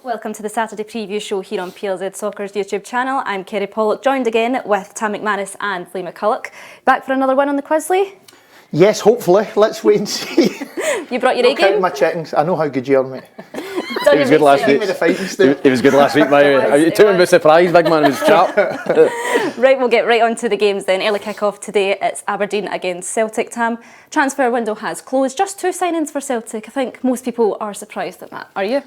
Welcome to the Saturday preview show here on PLZ Soccer's YouTube channel. I'm Kerry Pollock, joined again with Tam McManus and Lee McCulloch. Back for another one on the quiz, Lee? Yes, hopefully. Let's wait and see. You brought your A game? My chickens. I know how good you are, mate. He was good last week. He was good last week, mate. You took him by surprise, big man. He was sharp. Right, we'll get right on to the games then. Early kick-off today, it's Aberdeen against Celtic. Tam, transfer window has closed. Just 2 signings for Celtic. I think most people are surprised at that. Are you?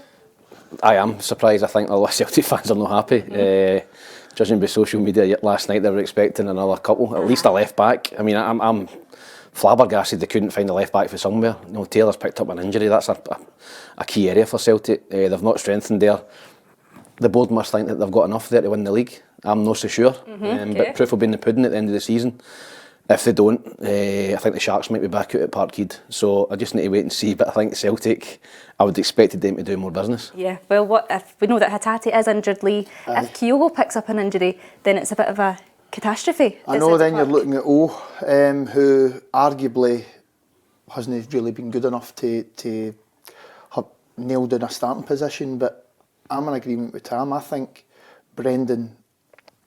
I am surprised. I think a lot of Celtic fans are not happy. Judging by social media last night, they were expecting another couple, at least a left back. I mean, I'm flabbergasted they couldn't find a left back for somewhere. You know, Taylor's picked up an injury. That's a key area for Celtic. They've not strengthened there. The board must think that they've got enough there to win the league. I'm not so sure. But proof will be in the pudding at the end of the season. If they don't, I think the Sharks might be back out at Parkhead. So I just need to wait and see. But I think Celtic, I would expect them to do more business. Yeah, well, what if we know that Hatate is injured, Lee? If Kyogo picks up an injury, then it's a bit of a catastrophe. I know. Then you're looking at who arguably hasn't really been good enough to have nailed down a starting position. But I'm in agreement with Tam. I think Brendan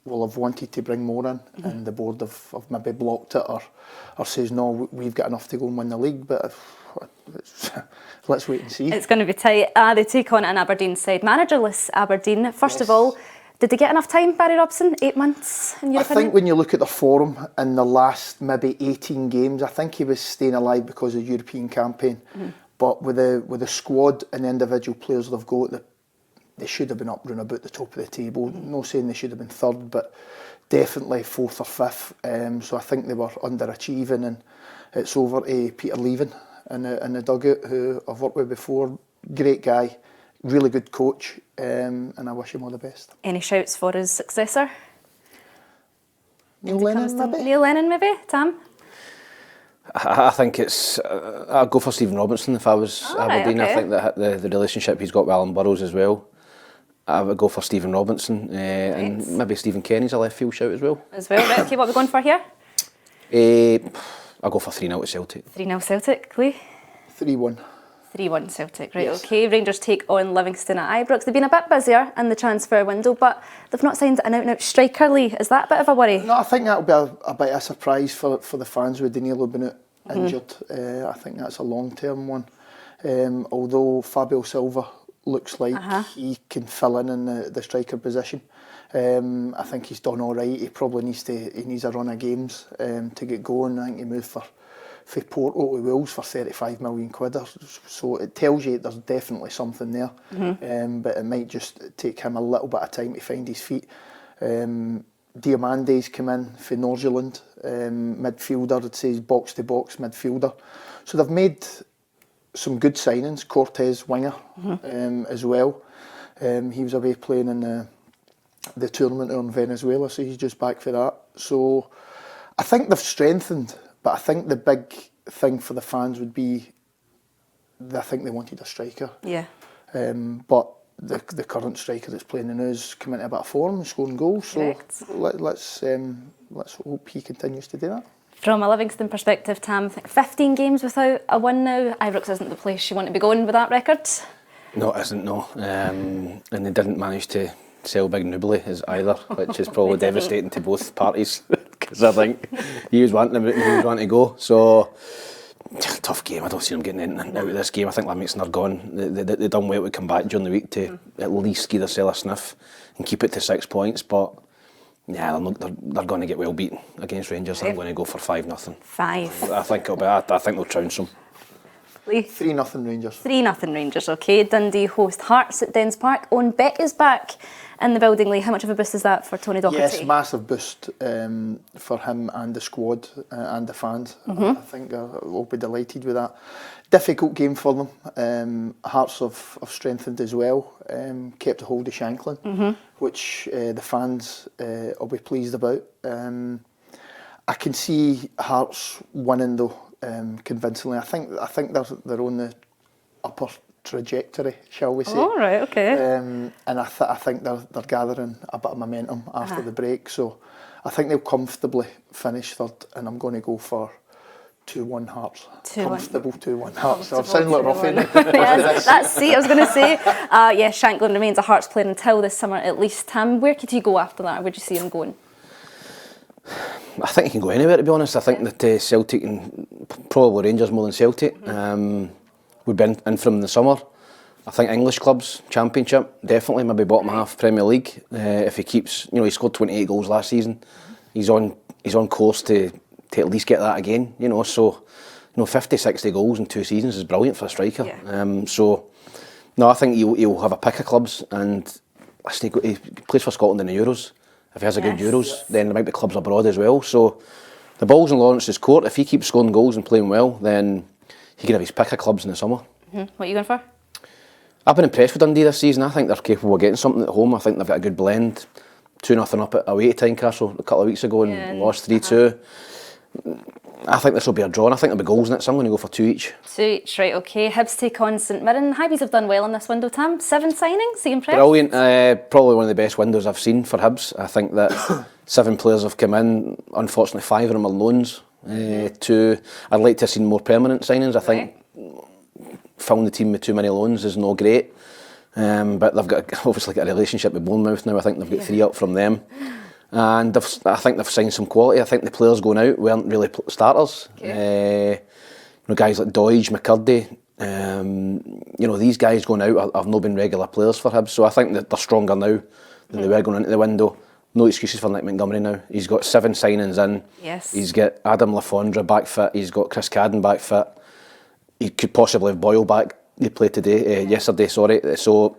will have wanted to bring more in, and the board have maybe blocked it or says no, we've got enough to go and win the league. But let's wait and see. It's going to be tight. They take on an Aberdeen side, managerless Aberdeen. First of all, did they get enough time, Barry Robson? 8 months in your opinion? I think when you look at the form in the last maybe 18 games, I think he was staying alive because of the European campaign. But with the squad and the individual players they've got, they should have been up round about the top of the table. No saying they should have been third, but definitely fourth or fifth. So I think they were underachieving, and it's over to Peter Leven in the dugout, who I've worked with before. Great guy, really good coach, and I wish him all the best. Any shouts for his successor? Neil Lennon, maybe? Neil Lennon, maybe? Tam? I think it's. I'd go for Stephen Robinson if I was Aberdeen. Okay. I think that the relationship he's got with Alan Burrows as well. I would go for Stephen Robinson, and maybe Stephen Kenny's a left field shout as well. Right, okay, what are we going for here? I'll go for 3-0 at Celtic. 3-0 Celtic, Lee? 3-1. 3-1 Celtic, right, Yes. okay. Rangers take on Livingston at Ibrox. They've been a bit busier in the transfer window, but they've not signed an out-and-out striker, Lee. Is that a bit of a worry? No, I think that'll be a bit of a surprise for the fans with Danilo being out injured. I think that's a long-term one. Although Fabio Silva looks like he can fill in the striker position. I think he's done all right. He probably needs a run of games to get going. I think he moved for Porto to Wolves for 35 million quid. So it tells you there's definitely something there. But it might just take him a little bit of time to find his feet. Diamande's come in for Nordsjælland, midfielder. I'd say he's box-to-box midfielder. So they've made some good signings. Cortez, winger, as well. He was away playing in the tournament in Venezuela, so he's just back for that. So I think they've strengthened, but I think the big thing for the fans would be, I think they wanted a striker. Yeah. But the current striker that's playing now is coming into a bit of form and scoring goals. So let's hope he continues to do that. From a Livingston perspective, Tam, 15 games without a win now. Ibrox isn't the place you want to be going with that record. No, it isn't, no. And they didn't manage to sell Big Nubly either, which is probably devastating to both parties, because I think he was wanting him out and he was wanting to go. So, tough game. I don't see them getting out of this game. I think Livingston are gone. They done well to come back during the week to at least give themselves a sniff and keep it to 6 points, but yeah, they're going to get well beaten against Rangers. I'm going to go for 5-0. 5. I think they'll trounce them. 3-0 Rangers. 3-0 Rangers, okay. Dundee host Hearts at Dens Park. Owen Beck is back in the building, Lee. How much of a boost is that for Tony Docherty? Yes, massive boost for him and the squad and the fans. I think we'll be delighted with that. Difficult game for them. Hearts have strengthened as well. Kept a hold of Shanklin, which the fans will be pleased about. I can see Hearts winning though. Convincingly, I think they're on the upper trajectory, shall we say? Oh, right, okay. And I think they're gathering a bit of momentum after the break, so I think they'll comfortably finish third, and I'm going to go for 2-1 Hearts. 2-1. Comfortable 2-1 Hearts. So I sound like Ruffy. Yes, that's I was going to say. Yes, Shankland remains a Hearts player until this summer at least. Tam, where could he go after that? Where do you see him going? I think he can go anywhere, to be honest. I think that Celtic and probably Rangers more than Celtic would be in for him in the summer. I think English clubs, Championship, definitely, maybe bottom half Premier League. If he keeps, he scored 28 goals last season. He's on course to at least get that again, so 50, 60 goals in 2 seasons is brilliant for a striker. Yeah. So no, I think he'll have a pick of clubs, and listen, he plays for Scotland in the Euros. If he has a good Euros, then there might be clubs abroad as well. So the ball's in Lawrence's court. If he keeps scoring goals and playing well, then he can have his pick of clubs in the summer. What are you going for? I've been impressed with Dundee this season. I think they're capable of getting something at home. I think they've got a good blend. 2-0 up at away to Tynecastle a couple of weeks ago and lost 3-2. I think this will be a draw, and I think there'll be goals in it, so I'm going to go for 2 each. 2 each, right, okay. Hibs take on St Mirren. Highbuys have done well in this window, Tam. 7 signings, are you impressed? Brilliant. Probably one of the best windows I've seen for Hibs. I think that 7 players have come in. Unfortunately, 5 of them are loans. I'd like to have seen more permanent signings. I think filling the team with too many loans is no great. But they've obviously got a relationship with Bournemouth now. I think they've got 3 up from them. And I think they've signed some quality. I think the players going out weren't really starters. Guys like Doige, McCurdy, these guys going out have not been regular players for Hibs. So I think that they're stronger now than they were going into the window. No excuses for Nick Montgomery now. He's got 7 signings in. Yes. He's got Adam Lafondra back fit. He's got Chris Cadden back fit. He could possibly have Boyle back. He played yesterday. So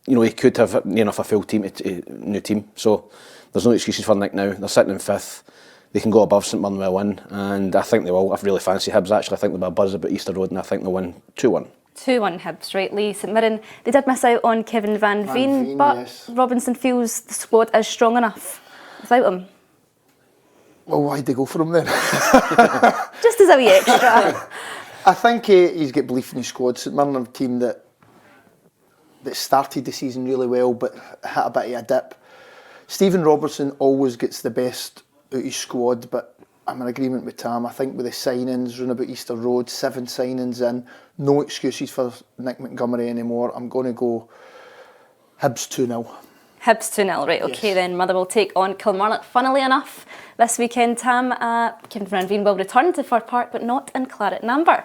he could have near enough a full team, new team. So there's no excuses for Nick now. They're sitting in 5th. They can go above St Mirren with a win, and I think they will. I really fancy Hibs actually. I think they'll be a buzz about Easter Road, and I think they'll win 2-1. 2-1 Hibs, right, Lee. St Mirren, they did miss out on Kevin Van Veen, but yes. Robinson feels the squad is strong enough without him. Well, why'd they go for him then? Just as a wee extra. I think he's got belief in his squad. St Mirren are a team that started the season really well, but hit a bit of a dip. Stephen Robertson always gets the best out of his squad, but I'm in agreement with Tam. I think with the signings, round about Easter Road, 7 signings in, no excuses for Nick Montgomery anymore. I'm going to go Hibs 2-0. Hibs 2-0, right, okay Yes. then. Motherwell take on Kilmarnock. Funnily enough, this weekend, Tam, Kevin Van Veen will return to Fir Park, but not in claret and amber.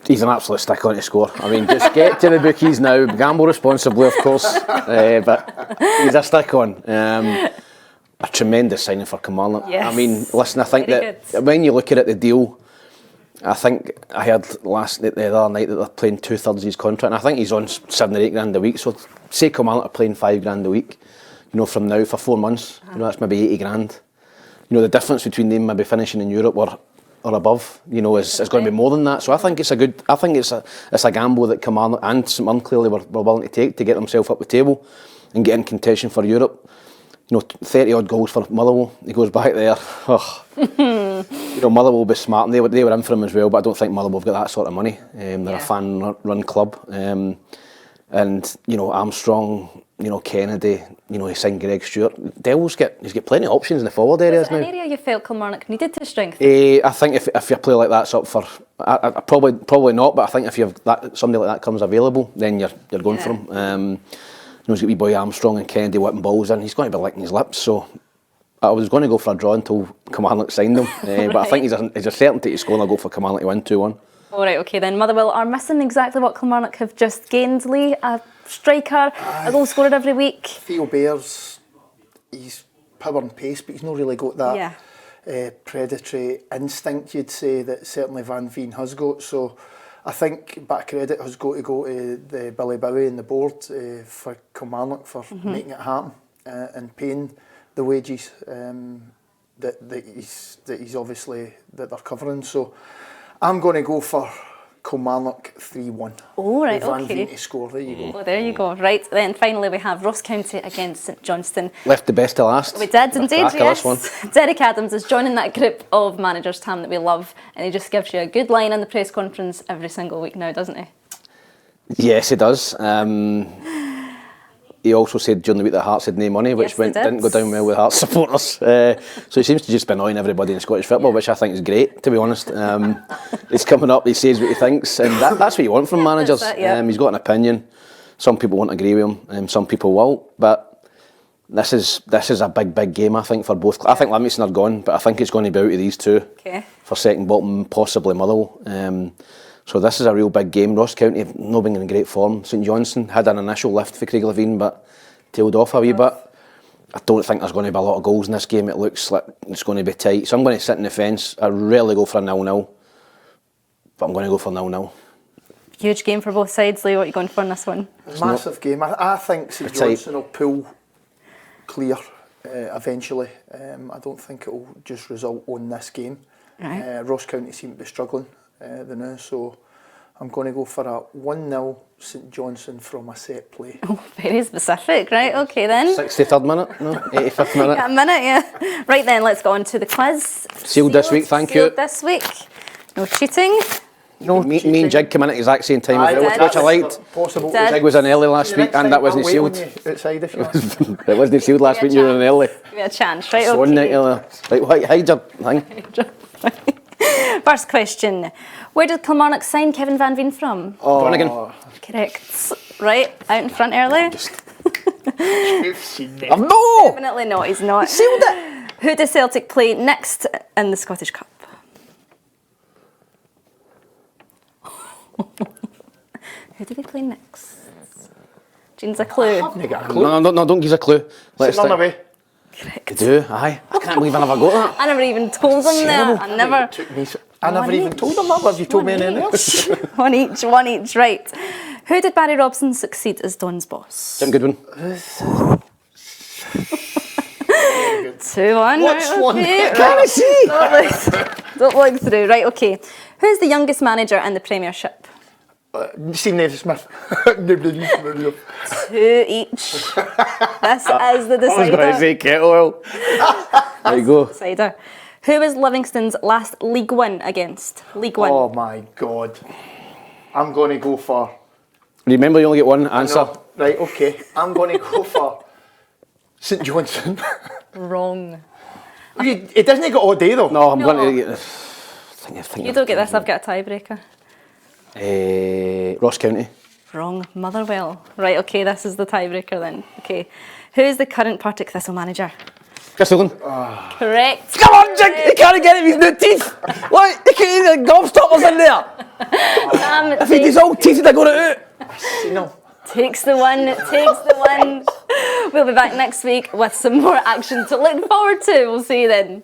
He's an absolute stick on to score. I mean, just get to the bookies now. Gamble responsibly, of course, but he's a stick on. A tremendous signing for Kilmarnock. Yes. I mean, listen, I think Very that good. when you look at it, the deal, I think I heard the other night that they're playing 2/3 of his contract, and I think he's on 7 or 8 grand a week. So say Kilmarnock are playing 5 grand a week, from now for 4 months, that's maybe 80 grand. The difference between them maybe finishing in Europe or above, is going to be more than that. So I think it's a gamble that Kilmarnock and St Mirren clearly were willing to take to get themselves up the table and get in contention for Europe. 30 odd goals for Motherwell. He goes back there. Motherwell will be smart, and they were in for him as well. But I don't think Motherwell have got that sort of money. They're a fan-run club, and Armstrong, Kennedy, he signed Greg Stewart. Dell's he's got plenty of options in the forward areas Was it now. an area you felt Kilmarnock needed to strengthen? I think if your player like that's up for, I probably not. But I think if you have somebody like that comes available, then you're going for him. He's got wee boy Armstrong and Kennedy whipping balls in. He's going to be licking his lips. So I was going to go for a draw until Kilmarnock signed him. But I think he's a certainty to score, and I'll go for Kilmarnock to win 2-1. All right, okay then. Motherwell are missing exactly what Kilmarnock have just gained, Lee. A striker, a goal scorer every week. Theo Bears, he's power and pace, but he's not really got that predatory instinct, you'd say, that certainly Van Veen has got. So I think back credit has got to go to the Billy Bowie and the board for Kilmarnock for making it happen and paying the wages that he's obviously that they're covering. So I'm going to go for Kilmarnock 3-1. Oh, right, with Van okay. Veen to score. There you go. Oh, there you go. Right, then finally we have Ross County against St Johnstone. Left the best to last. We did indeed, Cracker, yes. this one. Derek Adams is joining that group of managers, Tam, that we love, and he just gives you a good line in the press conference every single week now, doesn't he? Yes, he does. he also said during the week that Hearts had no money, which Yes, they did. didn't go down well with Hearts supporters. So he seems to just be annoying everybody in Scottish football, which I think is great, to be honest. He's coming up, he says what he thinks, and that's what you want from managers. That's it, yeah. He's got an opinion. Some people won't agree with him, some people won't, but this is a big game, I think, for both. I think Livingston are gone, but I think it's going to be out of these two for second bottom, possibly Motherwell. So this is a real big game. Ross County not being in great form. St Johnstone had an initial lift for Craig Levein, but tailed off a wee bit. I don't think there's going to be a lot of goals in this game. It looks like it's going to be tight. So I'm going to sit in the fence. I rarely go for a 0-0, but I'm going to go for 0-0. Huge game for both sides. Lee, what are you going for in this one? Massive game. I think St Johnstone will pull clear eventually. I don't think it will just result on this game. Right. Ross County seem to be struggling now, so I'm going to go for a 1-0 St Johnstone from a set play. Oh, very specific. Right, okay then. 63rd minute? No, 85th minute. A minute, yeah. Right then, let's go on to the quiz. Sealed this week, thank you. Sealed this week. No cheating. No, Me and Jig came in at the exact same time, Aye, as well, which I liked. Possible. Did. Jig was in early last week, and that wasn't sealed. Outside if you want. It wasn't sealed last week, you were in early. Give me a chance, right? Swan Okay. Right, hide your thing. First question. Where did Kilmarnock sign Kevin Van Veen from? Donegan. Correct. Right, out in front early. No! Definitely not, he's not. Sealed it! Who does Celtic play next in the Scottish Cup? Who do they play next? Jean's a clue. No, don't give us a clue. Let's Run think. away. You do, aye. I can't believe I never got that. I never even told them that. I never. I never even told them that. Have you told me anything else? One each, right. Who did Barry Robson succeed as Don's boss? Jim Goodwin. 2-1. What's right, one? okay, Can I see? Don't look through. Right, okay. Who's the youngest manager in the Premiership? Steve Naismith. Nobody. 2 each. This is the I was going to decider. say kettle oil. There you go. Decider. Who was Livingston's last League One against? League One. Oh my God. I'm going to go for. Remember, you only get one answer. No, right, okay. I'm going to go for St Johnstone. Wrong. It doesn't get all day though. No, I'm No. going to get. Think You don't get this, I've got a tiebreaker. Ross County. Wrong. Motherwell. Right, okay, this is the tiebreaker then. Okay. Who's the current Partick Thistle manager? Chris Hogan. Correct. Come on, Jig! You can't get it with his new teeth! What? You can't even gobstoppers in there! If he had his old teeth, they'd got it out! No. Takes the one. We'll be back next week with some more action to look forward to. We'll see you then.